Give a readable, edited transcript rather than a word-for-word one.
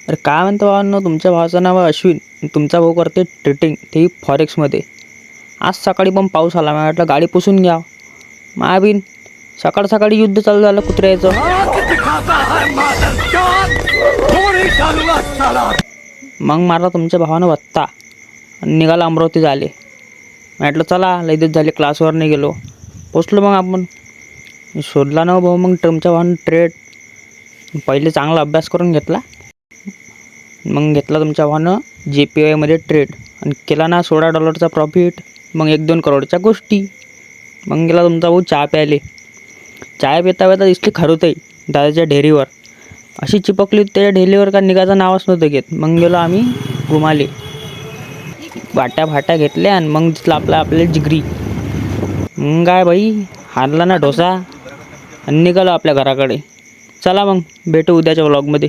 अरे काय म्हणतो भावांनो, तुमच्या भावाचं नाव आहे अश्विन. तुमचा भाऊ करते ट्रेडिंग, तेही फॉरेक्समध्ये. आज सकाळी पण पाऊस आला, मला वाटलं गाडी पुसून घ्या. मायाबीन सकाळ सकाळी युद्ध चालू झालं कुत्र्याचं. मग मारला तुमच्या भावानं भत्ता आणि निघाला अमरावती झाले. म्हटलं चला, लई दिवस झाले क्लासवर नाही गेलो. पोचलो मग आपण. शोधला ना भाऊ मग तुमच्या भावानं ट्रेड. पहिले चांगला अभ्यास करून घेतला. मग घेतला तुमच्या भावानं JPYमध्ये ट्रेड आणि केला ना $16चा प्रॉफिट. मग 1-2 करोडच्या गोष्टी. मग गेला तुमचा भाऊ चहा प्यायले. चहा पिता पिता दिसली खरुताई दादाच्या ढेरीवर. अशी चिपकली त्याच्या ढेरीवर का निघायचं नावच नव्हतं घेत. मग गेलो आम्ही घुमाले, भाट्या घेतल्या आणि मग तिथलं आपल्याला जिगरी. मग काय बाई, हारला ना डोसा आणि निघालो आपल्या घराकडे. चला मग भेटू उद्याच्या व्लॉगमध्ये.